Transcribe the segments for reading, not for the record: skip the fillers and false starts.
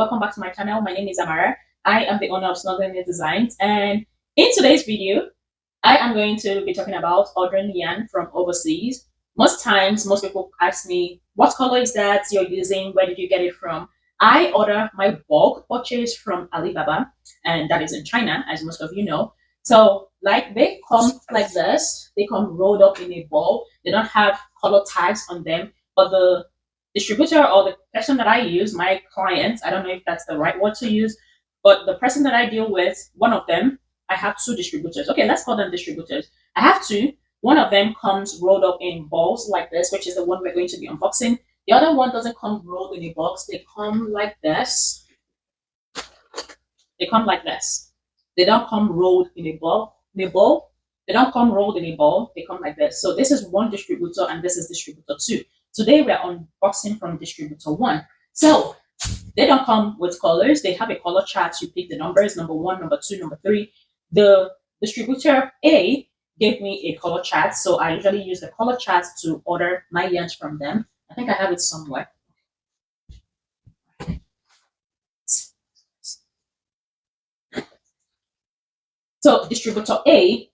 welcome back to my channel. My name is Amara. I am the owner of Snuggling Designs, and in today's video I am going to be talking about ordering yarn from overseas. Most times most people ask me, what color is that you're using, where did you get it from? I order my bulk purchase from Alibaba, and that is in China, as most of you know. So like, they come like this, they come rolled up in a ball. They don't have color tags on them, but the distributor or the person that I use, my client, I don't know if that's the right word to use, but the person that I deal with, one of them, I have two distributors. Okay, let's call them distributors. I have two. One of them comes rolled up in balls like this, which is the one we're going to be unboxing. The other one doesn't come rolled in a box. They come like this. They come like this. They don't come rolled in a ball. In a bowl. They don't come rolled in a ball. They come like this. So this is one distributor and this is distributor two. Today we're unboxing from distributor one. So they don't come with colors. They have a color chart. You pick the numbers, number one, number two, number three. The distributor A gave me a color chart. So I usually use the color chart to order my yarns from them. I think I have it somewhere. So distributor A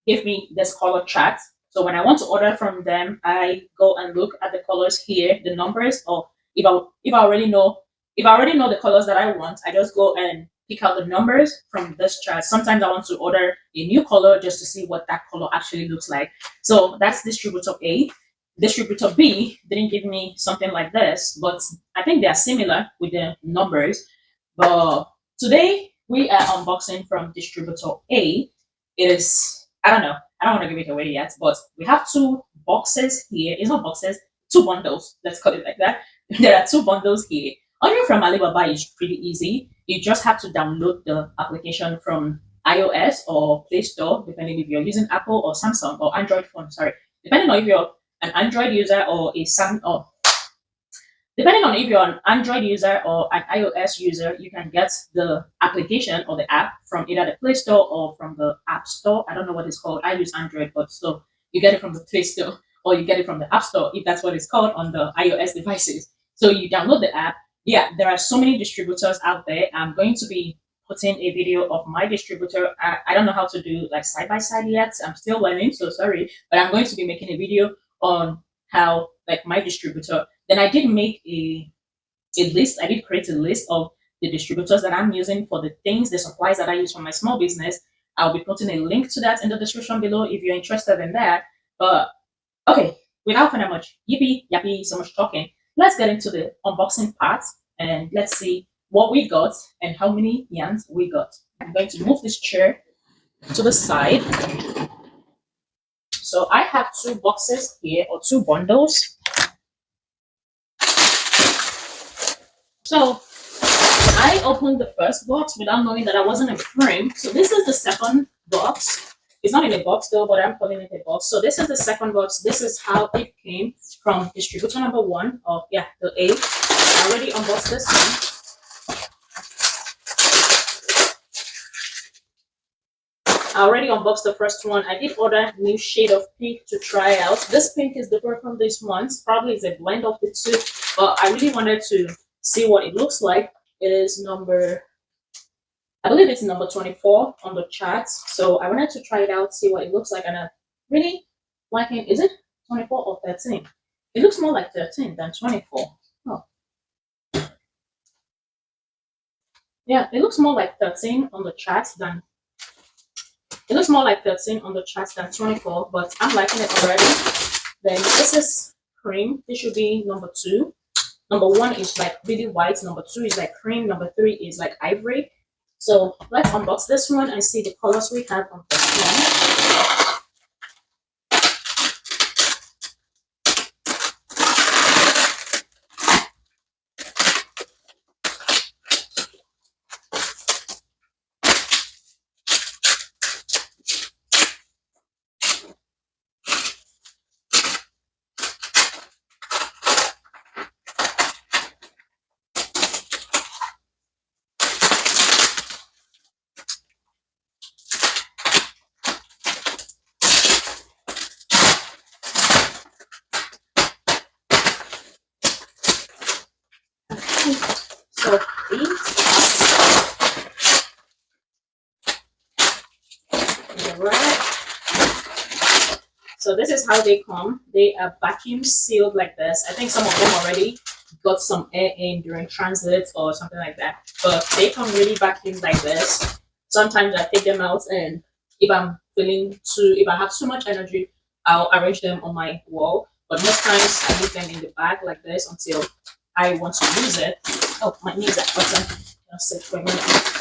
gave me this color chart. So when I want to order from them, I go and look at the colors here, the numbers, or if I already know the colors that I want, I just go and pick out the numbers from this chart. Sometimes I want to order a new color just to see what that color actually looks like. So that's distributor A. Distributor B didn't give me something like this, but I think they are similar with the numbers. But today we are unboxing from distributor A. It is, I don't know, I don't want to give it away yet, but we have two boxes here. It's not boxes, two bundles. Let's call it like that. There are two bundles here. Ordering from Alibaba is pretty easy. You just have to download the application from iOS or Play Store, depending if you're using Apple or Samsung or Android phone. Sorry, depending on if you're an Android user or a Sam or depending on if you're an Android user or an iOS user, you can get the application or the app from either the Play Store or from the App Store. I don't know what it's called. I use Android, but so you get it from the Play Store or you get it from the App Store, if that's what it's called on the iOS devices. So you download the app. Yeah, there are so many distributors out there. I'm going to be putting a video of my distributor. I don't know how to do like side by side yet. I'm still learning, so sorry. But I'm going to be making a video on how like my distributor. Then I did make a list. I did create a list of the distributors that I'm using for the things, the supplies that I use for my small business. I'll be putting a link to that in the description below if you're interested in that. But okay, without further much yippee yappy, so much talking, let's get into the unboxing part and let's see what we got and how many yarns we got. I'm going to move this chair to the side. So I have two boxes here, or two bundles. So I opened the first box without knowing that I wasn't in frame. So this is the second box. It's not in a box though, but I'm calling it a box. So this is the second box. This is how it came from distributor number one. Oh yeah, the A. I already unboxed this one. I already unboxed the first one. I did order a new shade of pink to try out. This pink is different from this one. Probably it's a blend of the two, but I really wanted to see what it looks like. It is number, I believe it's number 24 on the chart. So I wanted to try it out, see what it looks like, and I really like it. Is it 24 or 13? It looks more like 13 than 24. Oh. Yeah, it looks more like 13 on the chart than 24, but I'm liking it already. Then this is cream. This should be number two. Number one is like really white. Number two is like cream. Number three is like ivory. So let's unbox this one and see the colors we have on this one. So these Alright. So this is how they come. They are vacuum sealed like this. I think some of them already got some air in during transit or something like that. But they come really vacuum like this. Sometimes I take them out, and if I'm feeling too, if I have too much energy, I'll arrange them on my wall. But most times I leave them in the bag like this until I want to use it. Oh, my knees are button. Just sit for a minute.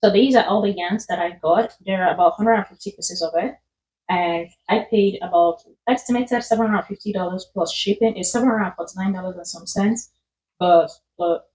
So these are all the yarns that I got. There are about 150 pieces of it. And I paid about estimated $750 plus shipping is $749 and some cents. But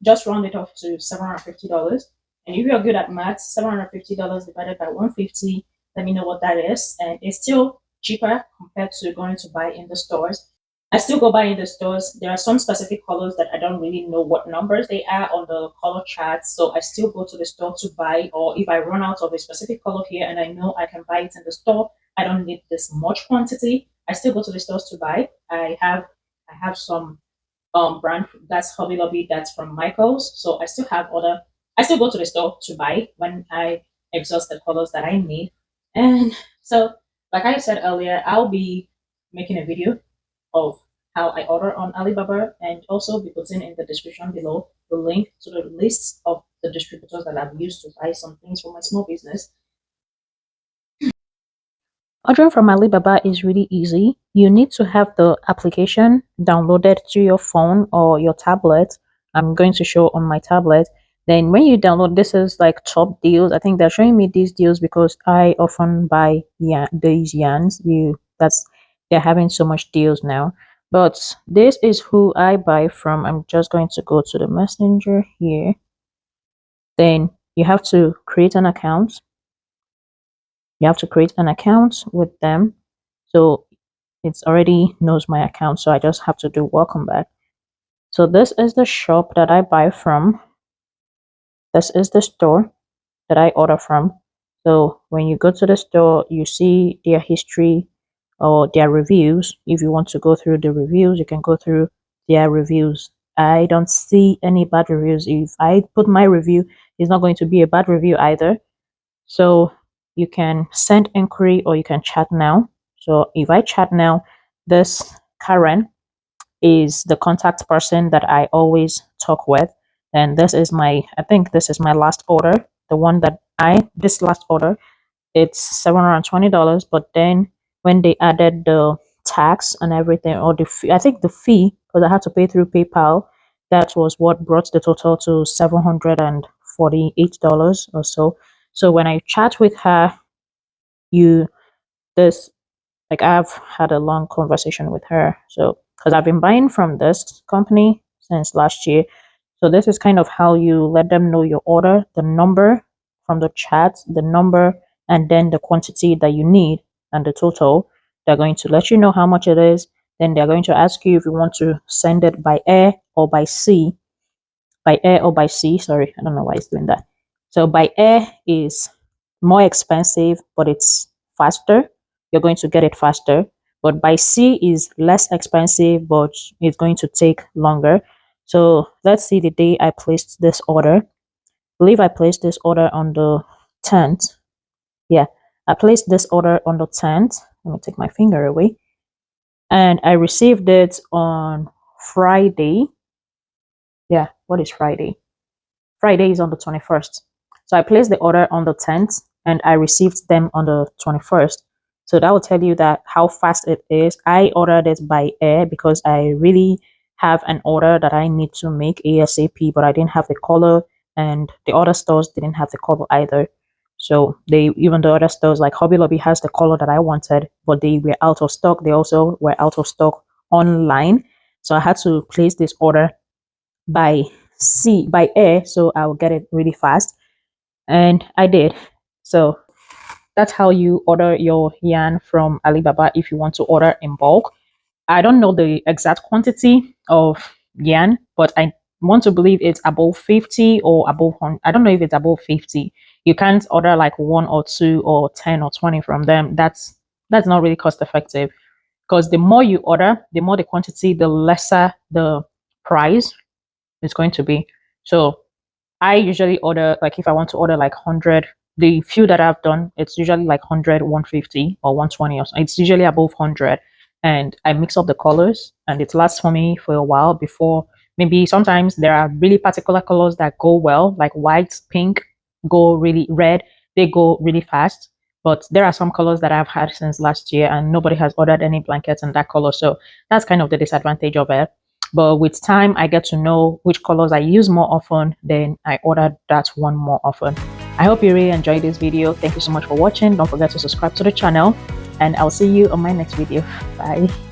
just round it off to $750. And if you're good at math, $750 divided by 150, let me know what that is. And it's still cheaper compared to going to buy in the stores. I still go buy in the stores. There are some specific colors that I don't really know what numbers they are on the color charts. So I still go to the store to buy, or if I run out of a specific color here and I know I can buy it in the store, I don't need this much quantity. I still go to the stores to buy. I have some brand that's Hobby Lobby that's from Michaels. So I still go to the store to buy when I exhaust the colors that I need. And so like I said earlier, I'll be making a video of how I order on Alibaba, and also be putting in the description below the link to the list of the distributors that I've used to buy some things for my small business. Ordering from Alibaba is really easy. You need to have the application downloaded to your phone or your tablet. I'm going to show on my tablet. Then when you download, this is like top deals. I think they're showing me these deals because I often buy these yarns. They're having so much deals now. But this is who I buy from. I'm just going to go to the messenger here. Then you have to create an account. You have to create an account with them. So it's already knows my account, so I just have to do welcome back. So this is the shop that I buy from. This is the store that I order from. So when you go to the store, you see their history or their reviews. If you want to go through the reviews, you can go through their reviews. I don't see any bad reviews. If I put my review, it's not going to be a bad review either. So you can send inquiry or you can chat now. So if I chat now, this Karen is the contact person that I always talk with. And this is I think this is my last order, the one that this last order it's $720. But then when they added the tax and everything, or the fee, I think the fee, because I had to pay through PayPal, that was what brought the total to $748 or so. So when I chat with her, you this like I've had a long conversation with her. So because I've been buying from this company since last year. So this is kind of how you let them know your order, the number from the chat, the number, and then the quantity that you need and the total. They're going to let you know how much it is. Then they're going to ask you if you want to send it by air or by sea. By air or by sea. Sorry, I don't know why it's doing that. So by air is more expensive, but it's faster. You're going to get it faster. But by sea is less expensive, but it's going to take longer. So let's see the day I placed this order. I believe I placed this order on the 10th. Yeah, I placed this order on the 10th. Let me take my finger away. And I received it on Friday. Yeah, what is Friday? Friday is on the 21st. So I placed the order on the 10th and I received them on the 21st. So that will tell you that how fast it is. I ordered it by air because I really have an order that I need to make ASAP, but I didn't have the color and the other stores didn't have the color either. So even the other stores like Hobby Lobby has the color that I wanted, but they were out of stock. They also were out of stock online. So I had to place this order by by air, so I'll get it really fast. And I did. So that's how you order your yarn from Alibaba if you want to order in bulk. I don't know the exact quantity of yarn, but I want to believe it's above 50 or above 100. I don't know if it's above 50. You can't order like one or two or 10 or 20 from them. That's not really cost effective, because the more you order, the more the quantity, the lesser the price is going to be. So I usually order, like if I want to order like 100, the few that I've done, it's usually like 100, 150 or 120 or so. It's usually above 100. And I mix up the colors and it lasts for me for a while before maybe sometimes there are really particular colors that go well, like white, pink, go really red, they go really fast. But there are some colors that I've had since last year and nobody has ordered any blankets in that color. So that's kind of the disadvantage of it. But with time, I get to know which colors I use more often, then I order that one more often. I hope you really enjoyed this video. Thank you so much for watching. Don't forget to subscribe to the channel and I'll see you on my next video. Bye.